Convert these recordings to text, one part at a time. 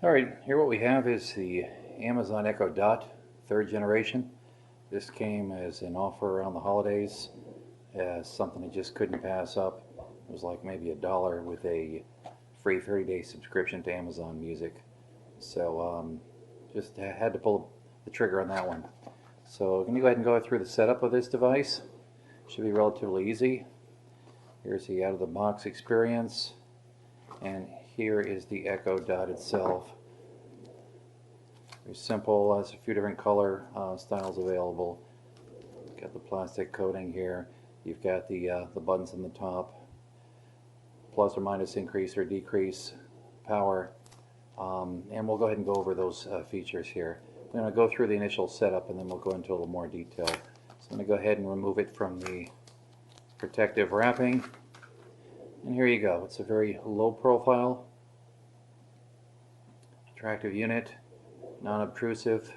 Alright, here what we have is the Amazon Echo Dot 3rd generation. This came as an offer around the holidays as something I just couldn't pass up. It was like maybe $1 with a free 30-day subscription to Amazon Music. So just had to pull the trigger on that one. So I'm going to go ahead and go through the setup of this device. Should be relatively easy. Here's the out-of-the-box experience. And here is the Echo Dot itself. Very simple, has a few different color styles available. Got the plastic coating here. You've got the buttons on the top, plus or minus increase or decrease power. And we'll go ahead and go over those features here. I'm going to go through the initial setup and then we'll go into a little more detail. So I'm going to go ahead and remove it from the protective wrapping. And here you go. It's a very low profile, attractive unit, non-obtrusive.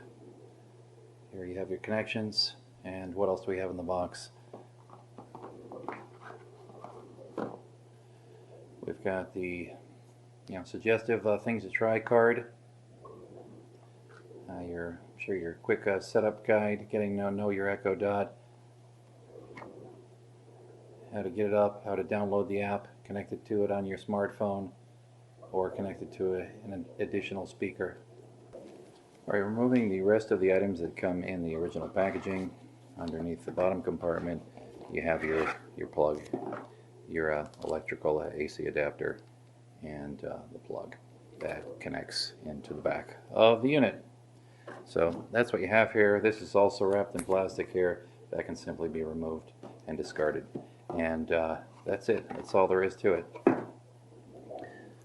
Here you have your connections, and what else do we have in the box? We've got the suggestive things to try card, your quick setup guide, getting to know your Echo Dot, how to get it up, how to download the app, connect it to it on your smartphone, or connect it to an additional speaker. Alright, removing the rest of the items that come in the original packaging. Underneath the bottom compartment you have your plug, your electrical AC adapter, and the plug that connects into the back of the unit. So that's what you have here. This is also wrapped in plastic here that can simply be removed and discarded. And that's it. That's all there is to it.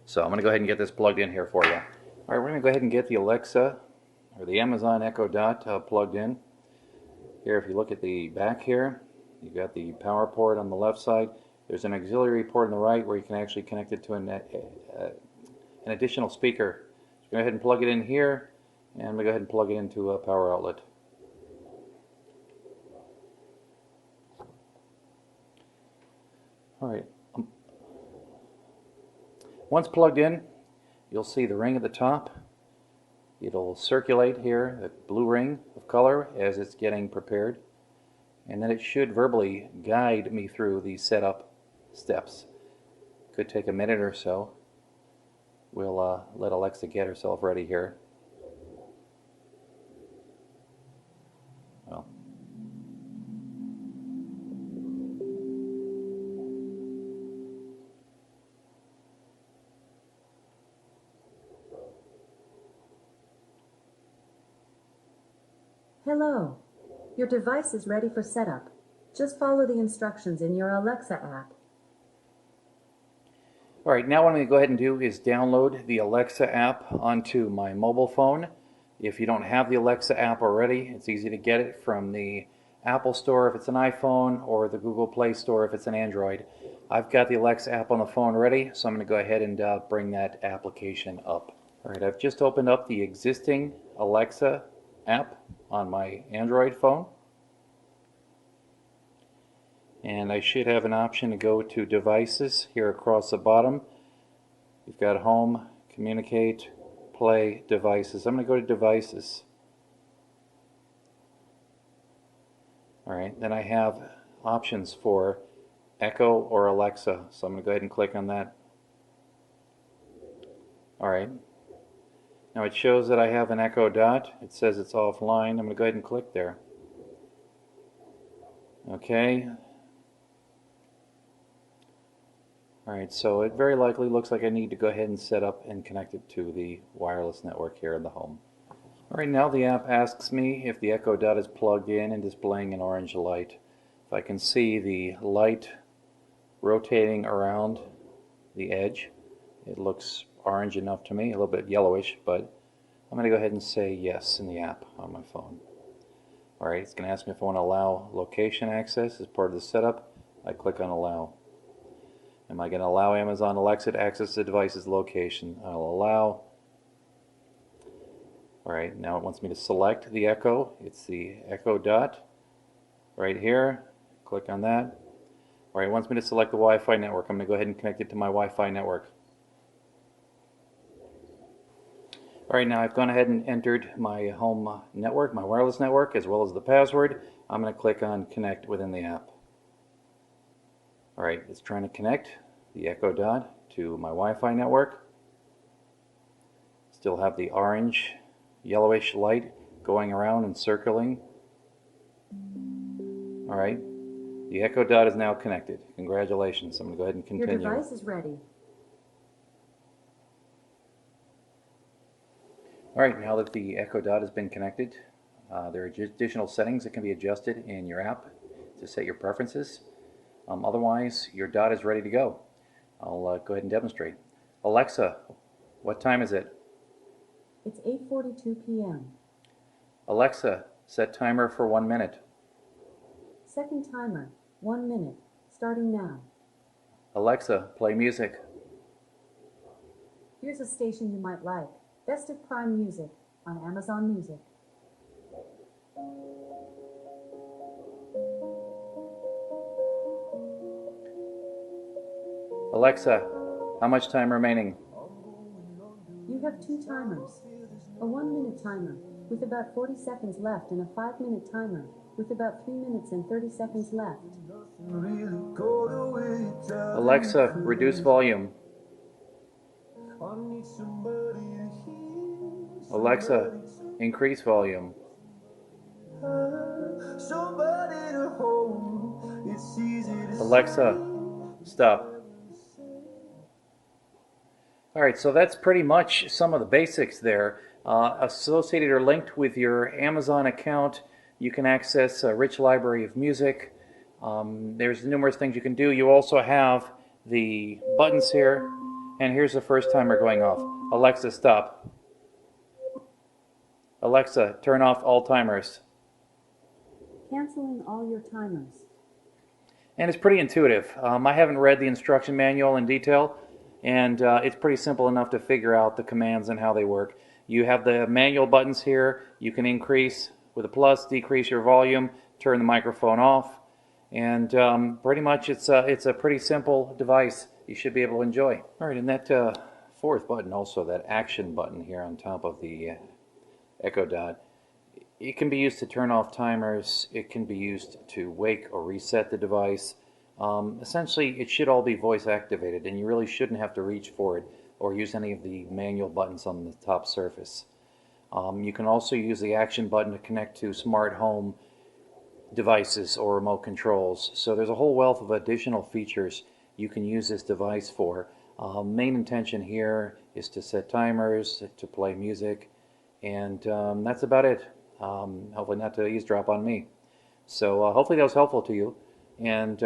So I'm going to go ahead and get this plugged in here for you. Alright, we're going to go ahead and get the Alexa or the Amazon Echo Dot plugged in. Here, if you look at the back here, you've got the power port on the left side. There's an auxiliary port on the right where you can actually connect it to an additional speaker. So go ahead and plug it in here, and I'm going to go ahead and plug it into a power outlet. Alright, once plugged in, you'll see the ring at the top. It'll circulate here, a blue ring of color, as it's getting prepared. And then it should verbally guide me through the setup steps. Could take a minute or so. We'll let Alexa get herself ready here. Well, Hello. Your device is ready for setup. Just follow the instructions in your Alexa app. Alright, now what I'm going to go ahead and do is download the Alexa app onto my mobile phone. If you don't have the Alexa app already, it's easy to get it from the Apple Store if it's an iPhone, or the Google Play Store if it's an Android. I've got the Alexa app on the phone ready, so I'm going to go ahead and bring that application up. Alright, I've just opened up the existing Alexa app on my Android phone. And I should have an option to go to devices here across the bottom. You've got home, communicate, play, devices. I'm going to go to devices. Alright, then I have options for Echo or Alexa, so I'm going to go ahead and click on that. Alright, now it shows that I have an Echo Dot. It says it's offline. I'm going to go ahead and click there. Okay. Alright, so it very likely looks like I need to go ahead and set up and connect it to the wireless network here in the home. Alright, now the app asks me if the Echo Dot is plugged in and displaying an orange light. If I can see the light rotating around the edge, it looks orange enough to me, a little bit yellowish, but I'm going to go ahead and say yes in the app on my phone. Alright, it's going to ask me if I want to allow location access as part of the setup. I click on allow. Am I going to allow Amazon Alexa to access the device's location? I'll allow. Alright, now it wants me to select the Echo. It's the Echo Dot right here. Click on that. Alright, it wants me to select the Wi-Fi network. I'm going to go ahead and connect it to my Wi-Fi network. All right, now I've gone ahead and entered my home network, my wireless network, as well as the password. I'm going to click on connect within the app. All right, it's trying to connect the Echo Dot to my Wi-Fi network. Still have the orange, yellowish light going around and circling. All right, the Echo Dot is now connected. Congratulations. I'm going to go ahead and continue. Your device is ready. All right, now that the Echo Dot has been connected, there are additional settings that can be adjusted in your app to set your preferences. Otherwise, your dot is ready to go. I'll go ahead and demonstrate. Alexa, what time is it? It's 8:42 p.m. Alexa, set timer for 1 minute. Second timer, 1 minute, starting now. Alexa, play music. Here's a station you might like. Best of Prime Music on Amazon Music. Alexa, how much time remaining? You have 2 timers. A 1-minute timer with about 40 seconds left and a 5-minute timer with about 3 minutes and 30 seconds left. Alexa, reduce volume. Alexa, increase volume. Alexa, stop. All right, so that's pretty much some of the basics there. Associated or linked with your Amazon account, you can access a rich library of music. There's numerous things you can do. You also have the buttons here, and here's the first timer going off. Alexa, stop. Alexa, turn off all timers. Canceling all your timers. And it's pretty intuitive. I haven't read the instruction manual in detail, and it's pretty simple enough to figure out the commands and how they work. You have the manual buttons here. You can increase with a plus, decrease your volume, turn the microphone off, and pretty much it's a pretty simple device you should be able to enjoy. All right, and that fourth button also, that action button here on top of the Echo Dot, it can be used to turn off timers. It can be used to wake or reset the device. Essentially, it should all be voice activated, and you really shouldn't have to reach for it or use any of the manual buttons on the top surface. You can also use the action button to connect to smart home devices or remote controls. So there's a whole wealth of additional features you can use this device for. Main intention here is to set timers, to play music, and that's about it. Hopefully not to eavesdrop on me. So hopefully that was helpful to you, and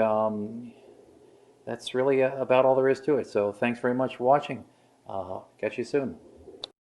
that's really about all there is to it. So thanks very much for watching. Catch you soon.